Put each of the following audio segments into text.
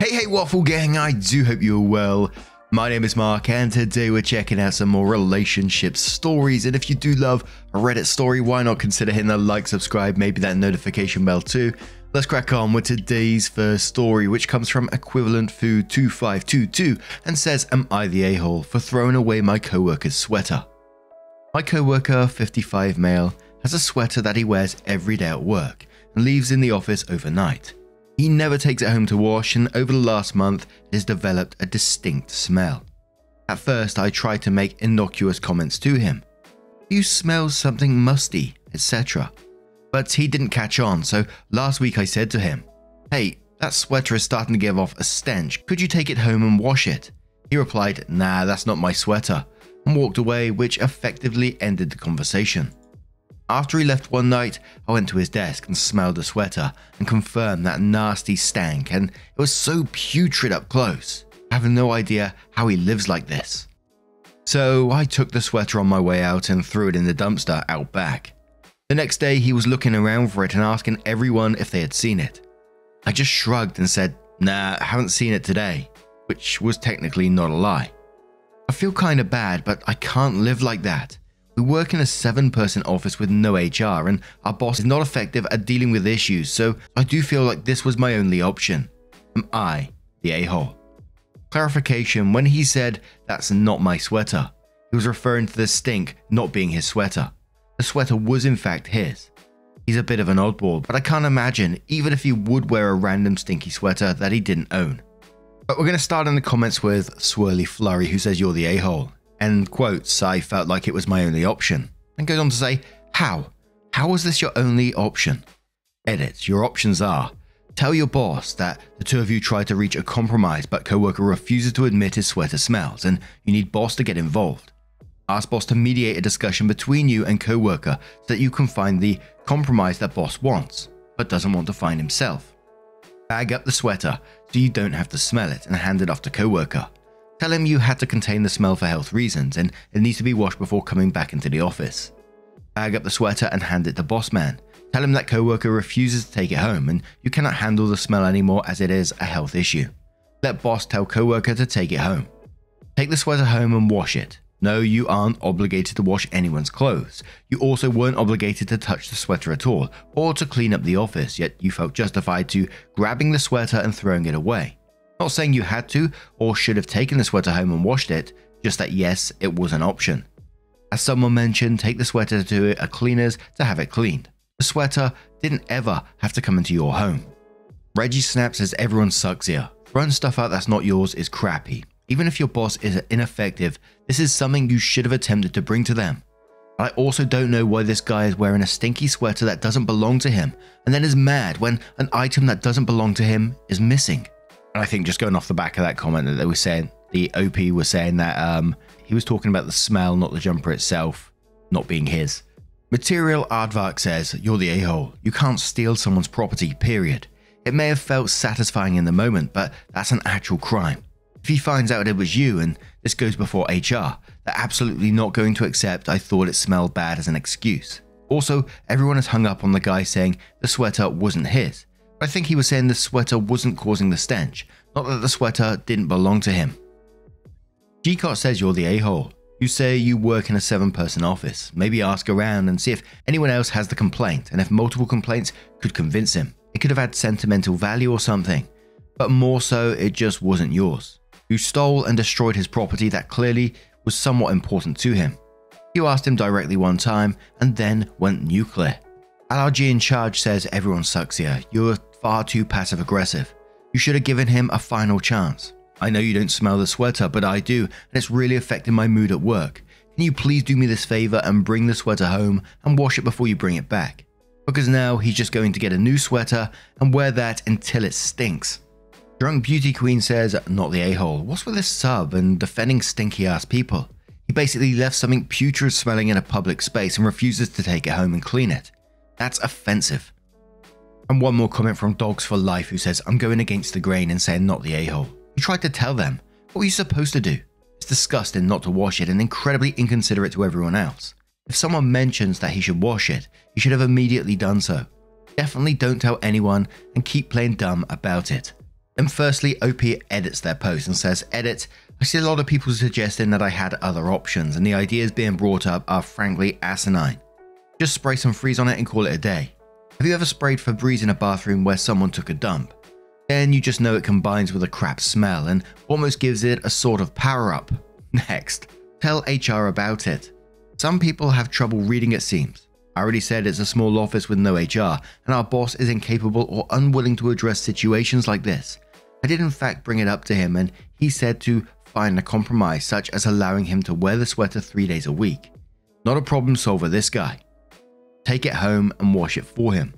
Hey Waffle Gang, I do hope you're well. My name is Mark and today we're checking out some more relationship stories, and if you do love a Reddit story, why not consider hitting that like, subscribe, maybe that notification bell too. Let's crack on with today's first story, which comes from Equivalent Food 2522 and says, am I the a-hole for throwing away my co-worker's sweater? My co-worker, 55 male, has a sweater that he wears every day at work and leaves in the office overnight. He never takes it home to wash, and over the last month it has developed a distinct smell. At first I tried to make innocuous comments to him. You smell something musty, etc. But he didn't catch on, so last week I said to him, hey, that sweater is starting to give off a stench, could you take it home and wash it? He replied, nah, that's not my sweater, and walked away, which effectively ended the conversation. After he left one night, I went to his desk and smelled the sweater and confirmed that nasty stank, and it was so putrid up close. I have no idea how he lives like this. So I took the sweater on my way out and threw it in the dumpster out back. The next day he was looking around for it and asking everyone if they had seen it. I just shrugged and said, nah, I haven't seen it today, which was technically not a lie. I feel kinda bad, but I can't live like that. We work in a 7-person office with no HR, and our boss is not effective at dealing with issues, so I do feel like this was my only option. Am I the a-hole? Clarification, when he said, that's not my sweater, he was referring to the stink not being his sweater. The sweater was in fact his. He's a bit of an oddball, but I can't imagine, even if he would wear a random stinky sweater that he didn't own. But we're going to start in the comments with Swirly Flurry, who says you're the a-hole. End quotes, I felt like it was my only option. And goes on to say, how? How was this your only option? Edit, your options are, tell your boss that the two of you tried to reach a compromise but co-worker refuses to admit his sweater smells and you need boss to get involved. Ask boss to mediate a discussion between you and co-worker so that you can find the compromise that boss wants, but doesn't want to find himself. Bag up the sweater so you don't have to smell it and hand it off to co-worker. Tell him you had to contain the smell for health reasons and it needs to be washed before coming back into the office. Bag up the sweater and hand it to boss man. Tell him that co-worker refuses to take it home and you cannot handle the smell anymore as it is a health issue. Let boss tell co-worker to take it home. Take the sweater home and wash it. No, you aren't obligated to wash anyone's clothes. You also weren't obligated to touch the sweater at all or to clean up the office, yet you felt justified to grabbing the sweater and throwing it away. Not saying you had to or should have taken the sweater home and washed it, just that yes, it was an option. As someone mentioned, take the sweater to a cleaner's to have it cleaned. The sweater didn't ever have to come into your home. Reggie Snap says everyone sucks here. Throwing stuff out that's not yours is crappy. Even if your boss is ineffective, this is something you should have attempted to bring to them. But I also don't know why this guy is wearing a stinky sweater that doesn't belong to him and then is mad when an item that doesn't belong to him is missing. And I think just going off the back of that comment that they were saying, the OP was saying that he was talking about the smell, not the jumper itself, not being his. Material Aardvark says, you're the a-hole. You can't steal someone's property, period. It may have felt satisfying in the moment, but that's an actual crime. If he finds out it was you, and this goes before HR, they're absolutely not going to accept I thought it smelled bad as an excuse. Also, everyone is hung up on the guy saying the sweater wasn't his. I think he was saying the sweater wasn't causing the stench, not that the sweater didn't belong to him. Gcot says you're the a-hole. You say you work in a 7-person office. Maybe ask around and see if anyone else has the complaint, and if multiple complaints could convince him. It could have had sentimental value or something, but more so it just wasn't yours. You stole and destroyed his property that clearly was somewhat important to him. You asked him directly one time and then went nuclear. LRG in charge says everyone sucks here. You're far too passive aggressive. You should have given him a final chance. I know you don't smell the sweater, but I do, and it's really affecting my mood at work. Can you please do me this favor and bring the sweater home and wash it before you bring it back? Because now he's just going to get a new sweater and wear that until it stinks. Drunk Beauty Queen says, not the a-hole. What's with this sub and defending stinky ass people? He basically left something putrid smelling in a public space and refuses to take it home and clean it. That's offensive. And one more comment from Dogs for Life, who says, I'm going against the grain and saying not the a-hole. You tried to tell them. What were you supposed to do? It's disgusting not to wash it and incredibly inconsiderate to everyone else. If someone mentions that he should wash it, he should have immediately done so. Definitely don't tell anyone and keep playing dumb about it. And firstly, OP edits their post and says, "Edit, I see a lot of people suggesting that I had other options, and the ideas being brought up are frankly asinine. Just spray some freeze on it and call it a day. Have you ever sprayed Febreze in a bathroom where someone took a dump? Then you just know it combines with a crap smell and almost gives it a sort of power up. Next, tell HR about it. Some people have trouble reading, it seems. I already said it's a small office with no HR, and our boss is incapable or unwilling to address situations like this. I did in fact bring it up to him, and he said to find a compromise such as allowing him to wear the sweater 3 days a week. Not a problem solver, this guy. Take it home and wash it for him.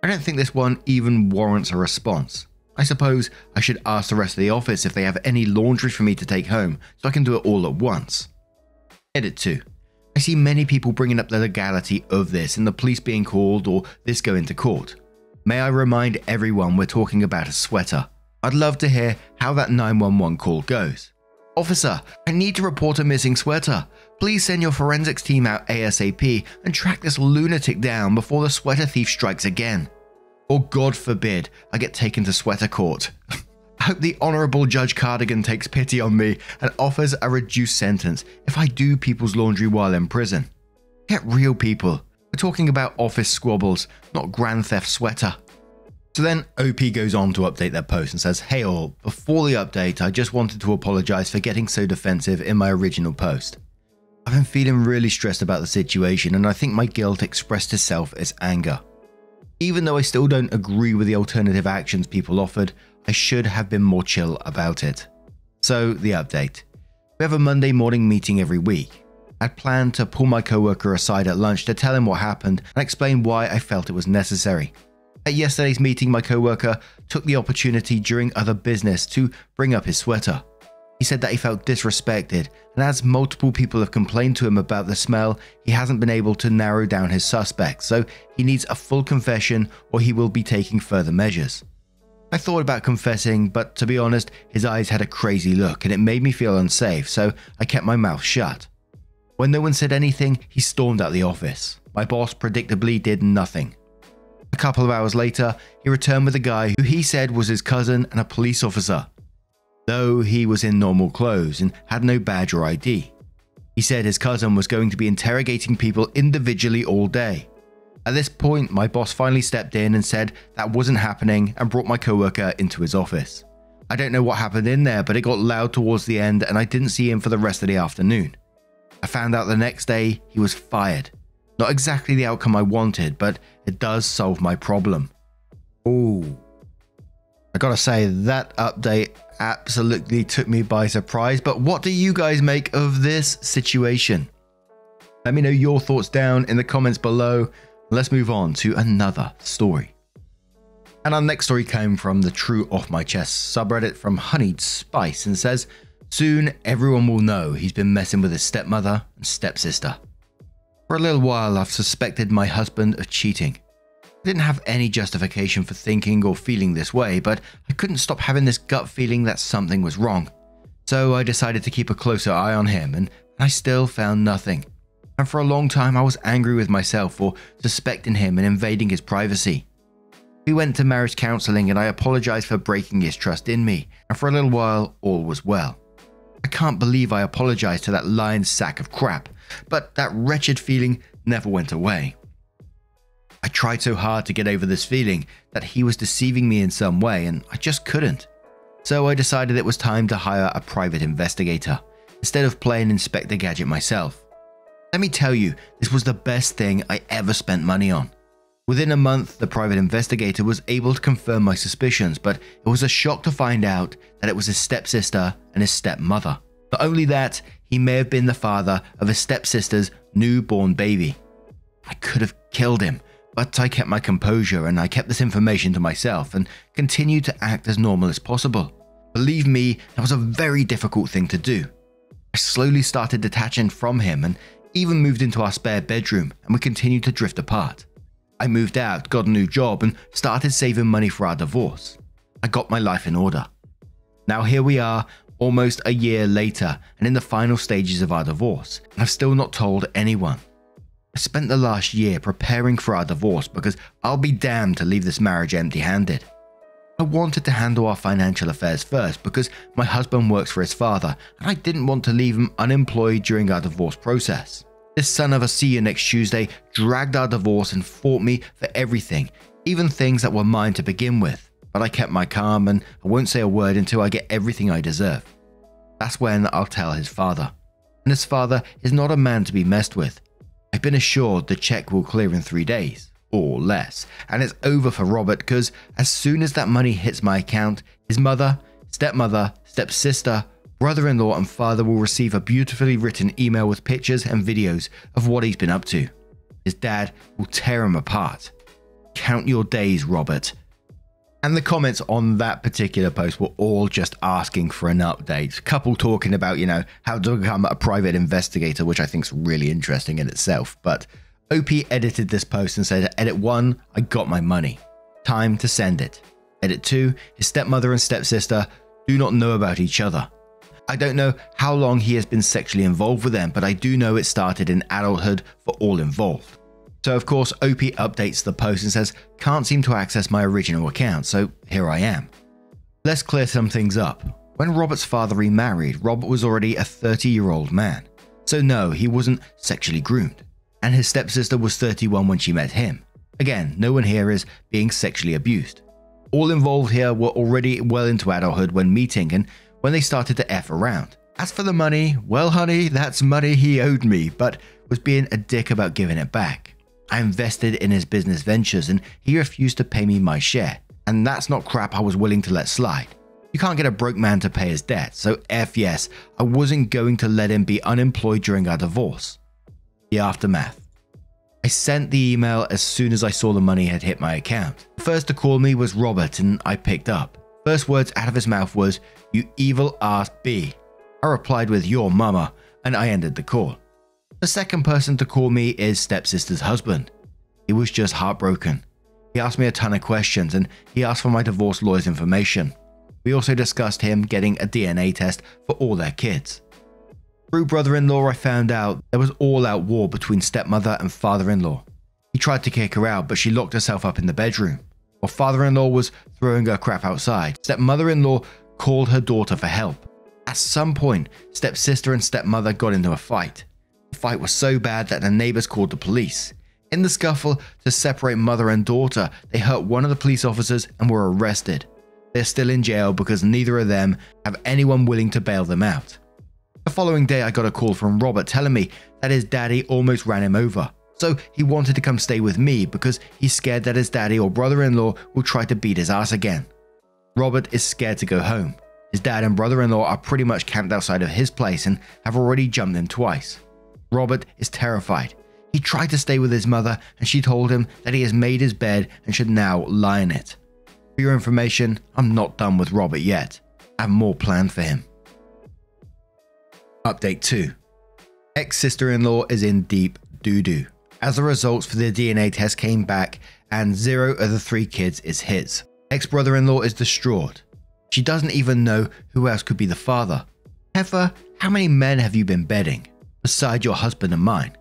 I don't think this one even warrants a response. I suppose I should ask the rest of the office if they have any laundry for me to take home so I can do it all at once." Edit 2. I see many people bringing up the legality of this and the police being called or this going to court. May I remind everyone we're talking about a sweater. I'd love to hear how that 911 call goes. "Officer, I need to report a missing sweater. Please send your forensics team out ASAP and track this lunatic down before the sweater thief strikes again. Or God forbid I get taken to sweater court. I hope the Honourable Judge Cardigan takes pity on me and offers a reduced sentence if I do people's laundry while in prison. Get real, people. We're talking about office squabbles, not grand theft sweater." So then OP goes on to update their post and says, "Hey all, before the update I just wanted to apologise for getting so defensive in my original post. I've been feeling really stressed about the situation and I think my guilt expressed itself as anger. Even though I still don't agree with the alternative actions people offered, I should have been more chill about it." So the update. We have a Monday morning meeting every week. I'd planned to pull my coworker aside at lunch to tell him what happened and explain why I felt it was necessary. At yesterday's meeting, my coworker took the opportunity during other business to bring up his sweater. He said that he felt disrespected, and as multiple people have complained to him about the smell, he hasn't been able to narrow down his suspects, so he needs a full confession or he will be taking further measures. I thought about confessing, but to be honest, his eyes had a crazy look and it made me feel unsafe, so I kept my mouth shut. When no one said anything, he stormed out the office. My boss predictably did nothing. A couple of hours later, he returned with a guy who he said was his cousin and a police officer, though he was in normal clothes and had no badge or ID. He said his cousin was going to be interrogating people individually all day. At this point, my boss finally stepped in and said that wasn't happening and brought my coworker into his office. I don't know what happened in there, but it got loud towards the end and I didn't see him for the rest of the afternoon. I found out the next day he was fired. Not exactly the outcome I wanted, but it does solve my problem." Ooh. I gotta say, that update absolutely took me by surprise, but what do you guys make of this situation? Let me know your thoughts down in the comments below. Let's move on to another story. And our next story came from the True Off My Chest subreddit from Honeyed Spice and says, "Soon everyone will know he's been messing with his stepmother and stepsister. For a little while I've suspected my husband of cheating. I didn't have any justification for thinking or feeling this way, but I couldn't stop having this gut feeling that something was wrong. So I decided to keep a closer eye on him and I still found nothing. And for a long time I was angry with myself for suspecting him and invading his privacy. We went to marriage counseling and I apologized for breaking his trust in me, and for a little while all was well. I can't believe I apologized to that lying sack of crap, but that wretched feeling never went away. I tried so hard to get over this feeling that he was deceiving me in some way and I just couldn't. So I decided it was time to hire a private investigator, instead of playing Inspector Gadget myself. Let me tell you, this was the best thing I ever spent money on. Within a month, the private investigator was able to confirm my suspicions, but it was a shock to find out that it was his stepsister and his stepmother. Not only that, he may have been the father of his stepsister's newborn baby. I could have killed him, but I kept my composure and I kept this information to myself and continued to act as normal as possible. Believe me, that was a very difficult thing to do. I slowly started detaching from him and even moved into our spare bedroom, and we continued to drift apart. I moved out, got a new job, and started saving money for our divorce. I got my life in order. Now here we are, almost a year later, and in the final stages of our divorce, and I've still not told anyone. I spent the last year preparing for our divorce because I'll be damned to leave this marriage empty-handed. I wanted to handle our financial affairs first because my husband works for his father and I didn't want to leave him unemployed during our divorce process. This son of a see you next Tuesday dragged our divorce and fought me for everything, even things that were mine to begin with. But I kept my calm and I won't say a word until I get everything I deserve. That's when I'll tell his father. And his father is not a man to be messed with. I've been assured the check will clear in 3 days, or less, and it's over for Robert because as soon as that money hits my account, his mother, stepmother, stepsister, brother-in-law and father will receive a beautifully written email with pictures and videos of what he's been up to. His dad will tear him apart. Count your days, Robert. And the comments on that particular post were all just asking for an update. Couple talking about, how to become a private investigator, which I think is really interesting in itself. But OP edited this post and said, edit 1, I got my money. Time to send it. Edit 2, his stepmother and stepsister do not know about each other. I don't know how long he has been sexually involved with them, but I do know it started in adulthood for all involved. So of course OP updates the post and says, can't seem to access my original account, so here I am. Let's clear some things up. When Robert's father remarried, Robert was already a 30-year-old man. So no, he wasn't sexually groomed. And his stepsister was 31 when she met him. Again, no one here is being sexually abused. All involved here were already well into adulthood when meeting and when they started to F around. As for the money, well honey, that's money he owed me, but was being a dick about giving it back. I invested in his business ventures and he refused to pay me my share, and that's not crap I was willing to let slide. You can't get a broke man to pay his debt, so F yes, I wasn't going to let him be unemployed during our divorce. The aftermath. I sent the email as soon as I saw the money had hit my account. First to call me was Robert and I picked up. First words out of his mouth was, "You evil ass B." I replied with "your mama" and I ended the call. The second person to call me is stepsister's husband. He was just heartbroken. He asked me a ton of questions and he asked for my divorce lawyer's information. We also discussed him getting a DNA test for all their kids. Through brother-in-law I found out there was all-out war between stepmother and father-in-law. He tried to kick her out but she locked herself up in the bedroom. While father-in-law was throwing her crap outside, stepmother-in-law called her daughter for help. At some point, stepsister and stepmother got into a fight. The fight was so bad that the neighbors called the police. In the scuffle to separate mother and daughter, they hurt one of the police officers and were arrested. They're still in jail because neither of them have anyone willing to bail them out. The following day I got a call from Robert telling me that his daddy almost ran him over. So he wanted to come stay with me because he's scared that his daddy or brother-in-law will try to beat his ass again. Robert is scared to go home. His dad and brother-in-law are pretty much camped outside of his place and have already jumped him twice. Robert is terrified. He tried to stay with his mother and she told him that he has made his bed and should now lie in it. For your information, I'm not done with Robert yet. I have more planned for him. Update 2. Ex-sister-in-law is in deep doo-doo, as the results for the DNA test came back and 0 of the 3 kids is his. Ex-brother-in-law is distraught. She doesn't even know who else could be the father. Heifer, how many men have you been bedding? Beside your husband and mine?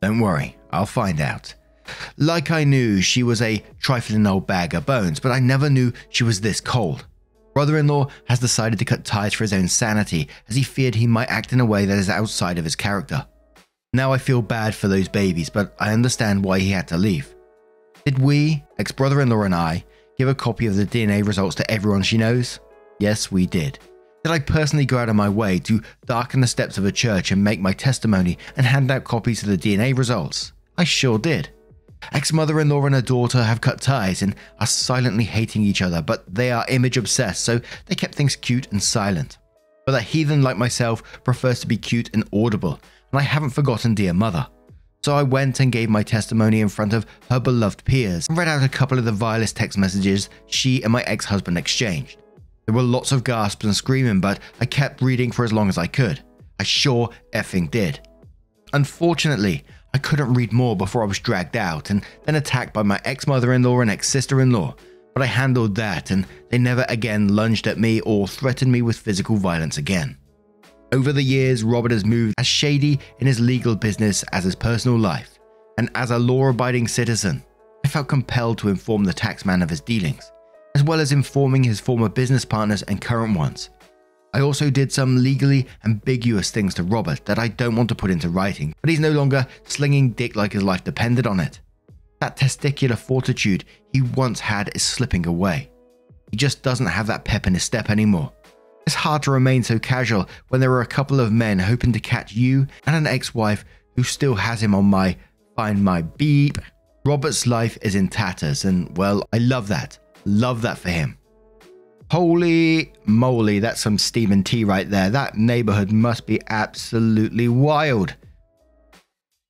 Don't worry, I'll find out. Like I knew she was a trifling old bag of bones, but I never knew she was this cold. Brother-in-law has decided to cut ties for his own sanity as he feared he might act in a way that is outside of his character. Now I feel bad for those babies, but I understand why he had to leave. Did we, ex-brother-in-law and I, give a copy of the DNA results to everyone she knows? Yes, we did. Did I personally go out of my way to darken the steps of a church and make my testimony and hand out copies of the DNA results? I sure did. Ex-mother-in-law and her daughter have cut ties and are silently hating each other, but they are image obsessed, so they kept things cute and silent. But a heathen like myself prefers to be cute and audible, and I haven't forgotten dear mother. So I went and gave my testimony in front of her beloved peers and read out a couple of the vilest text messages she and my ex-husband exchanged. There were lots of gasps and screaming, but I kept reading for as long as I could. I sure effing did. Unfortunately, I couldn't read more before I was dragged out and then attacked by my ex-mother-in-law and ex-sister-in-law, but I handled that and they never again lunged at me or threatened me with physical violence again. Over the years, Robert has moved as shady in his legal business as his personal life, and as a law-abiding citizen, I felt compelled to inform the taxman of his dealings. as well as informing his former business partners and current ones. I also did some legally ambiguous things to Robert that I don't want to put into writing, but he's no longer slinging dick like his life depended on it. That testicular fortitude he once had is slipping away. He just doesn't have that pep in his step anymore. It's hard to remain so casual when there are a couple of men hoping to catch you and an ex-wife who still has him on my find my beep. Robert's life is in tatters and, well, I love that. Love that for him. Holy moly, that's some steaming tea right there. That neighborhood must be absolutely wild.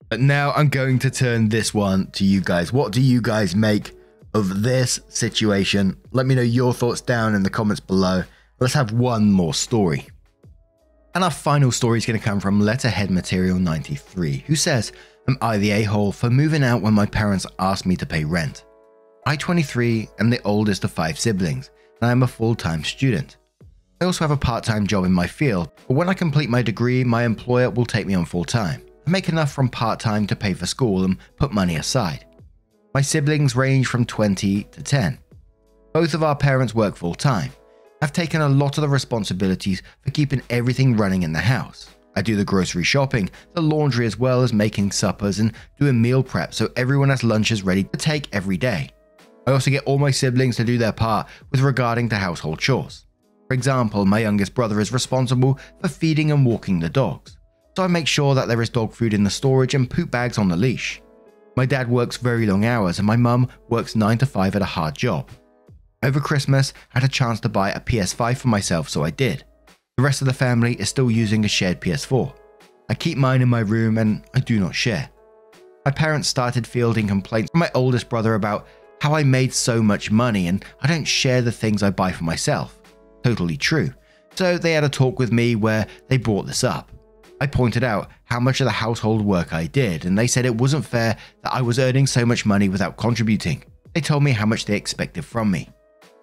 But now I'm going to turn this one to you guys. What do you guys make of this situation? Let me know your thoughts down in the comments below. Let's have one more story. And our final story is going to come from Letterhead Material 93, who says, "Am I the a-hole for moving out when my parents asked me to pay rent? I, 23, am the oldest of 5 siblings, and I am a full-time student. I also have a part-time job in my field, but when I complete my degree, my employer will take me on full-time. I make enough from part-time to pay for school and put money aside. My siblings range from 20 to 10. Both of our parents work full-time. I've taken a lot of the responsibilities for keeping everything running in the house. I do the grocery shopping, the laundry, as well as making suppers and doing meal prep so everyone has lunches ready to take every day. I also get all my siblings to do their part with regarding to household chores. For example, my youngest brother is responsible for feeding and walking the dogs, so I make sure that there is dog food in the storage and poop bags on the leash. My dad works very long hours and my mum works 9 to 5 at a hard job. Over Christmas, I had a chance to buy a PS5 for myself, so I did. The rest of the family is still using a shared PS4. I keep mine in my room and I do not share. My parents started fielding complaints from my oldest brother about how I made so much money and I don't share the things I buy for myself. Totally true. So they had a talk with me where they brought this up. I pointed out how much of the household work I did, and they said it wasn't fair that I was earning so much money without contributing. They told me how much they expected from me.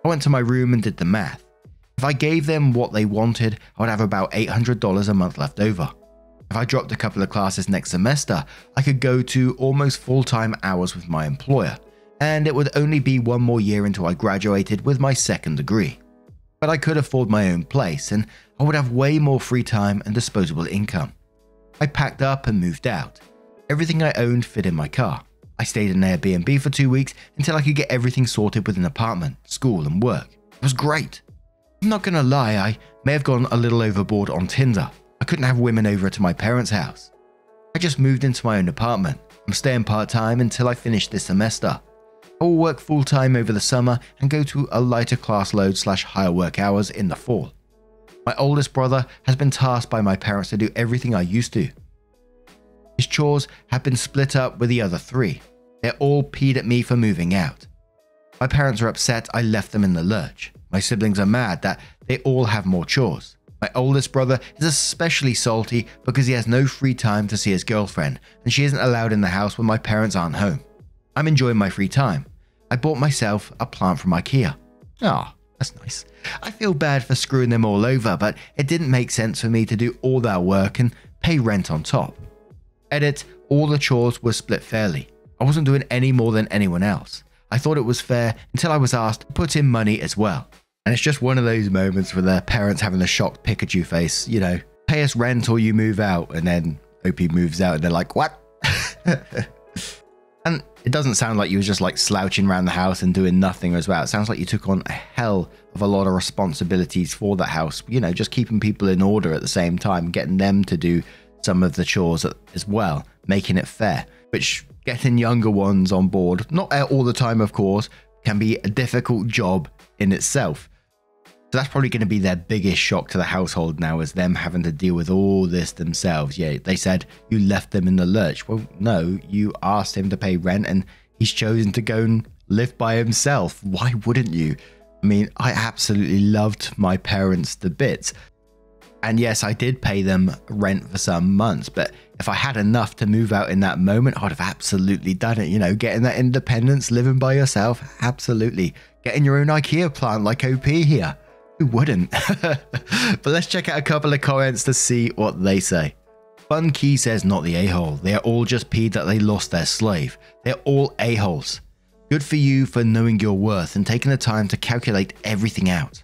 I went to my room and did the math. If I gave them what they wanted, I would have about $800 a month left over. If I dropped a couple of classes next semester, I could go to almost full-time hours with my employer, and it would only be one more year until I graduated with my second degree. But I could afford my own place, and I would have way more free time and disposable income. I packed up and moved out. Everything I owned fit in my car. I stayed in an Airbnb for 2 weeks until I could get everything sorted with an apartment, school, and work. It was great. I'm not gonna lie, I may have gone a little overboard on Tinder. I couldn't have women over to my parents' house. I just moved into my own apartment. I'm staying part-time until I finish this semester. I will work full-time over the summer and go to a lighter class load / higher work hours in the fall. My oldest brother has been tasked by my parents to do everything I used to. His chores have been split up with the other 3. They're all peed at me for moving out. My parents are upset I left them in the lurch. My siblings are mad that they all have more chores. My oldest brother is especially salty because he has no free time to see his girlfriend and she isn't allowed in the house when my parents aren't home. I'm enjoying my free time. I bought myself a plant from IKEA. Ah, that's nice. I feel bad for screwing them all over, but it didn't make sense for me to do all that work and pay rent on top. Edit, all the chores were split fairly. I wasn't doing any more than anyone else. I thought it was fair until I was asked to put in money as well. And it's just one of those moments where their parents having a shocked Pikachu face, you know, pay us rent or you move out, and then OP moves out and they're like, what? And it doesn't sound like you were just like slouching around the house and doing nothing as well. It sounds like you took on a hell of a lot of responsibilities for that house, you know, just keeping people in order at the same time, getting them to do some of the chores as well, making it fair, which getting younger ones on board, not all the time of course, can be a difficult job in itself. So that's probably going to be their biggest shock to the household now, is them having to deal with all this themselves. Yeah, they said you left them in the lurch. Well, no, you asked him to pay rent and he's chosen to go and live by himself. Why wouldn't you? I mean, I absolutely loved my parents to bits. And yes, I did pay them rent for some months, but if I had enough to move out in that moment, I'd have absolutely done it. You know, getting that independence, living by yourself, absolutely. Getting your own IKEA plant like OP here. Who wouldn't? But let's check out a couple of comments to see what they say. Fun Key says, not the a-hole. They are all just peed that they lost their slave. They're all a-holes. Good for you for knowing your worth and taking the time to calculate everything out.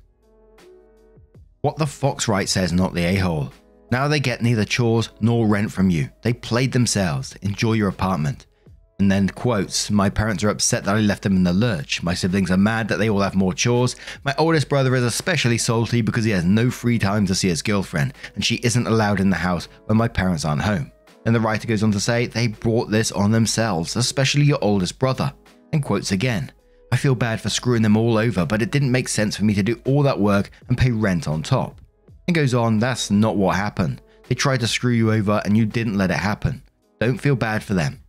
What the fox right says, not the a-hole. Now they get neither chores nor rent from you. They played themselves. Enjoy your apartment. And then quotes, my parents are upset that I left them in the lurch. My siblings are mad that they all have more chores. My oldest brother is especially salty because he has no free time to see his girlfriend and she isn't allowed in the house when my parents aren't home. And the writer goes on to say, they brought this on themselves, especially your oldest brother. And quotes again, I feel bad for screwing them all over, but it didn't make sense for me to do all that work and pay rent on top. And goes on, that's not what happened. They tried to screw you over and you didn't let it happen. Don't feel bad for them.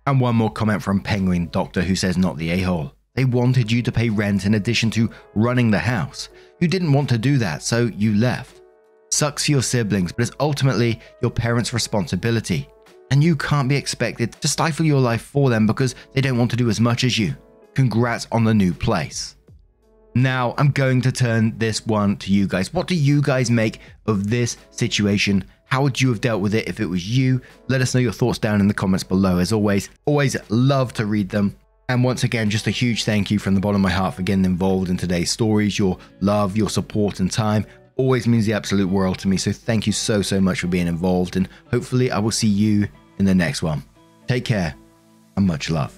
And one more comment from Penguin Doctor who says, not the a-hole. They wanted you to pay rent in addition to running the house. You didn't want to do that, so you left. Sucks for your siblings, but it's ultimately your parents' responsibility. And you can't be expected to stifle your life for them because they don't want to do as much as you. Congrats on the new place. Now, I'm going to turn this one to you guys. What do you guys make of this situation? How would you have dealt with it if it was you? Let us know your thoughts down in the comments below. As always love to read them. And once again, just a huge thank you from the bottom of my heart for getting involved in today's stories. Your love, your support and time always means the absolute world to me. So thank you so much for being involved. And hopefully I will see you in the next one. Take care and much love.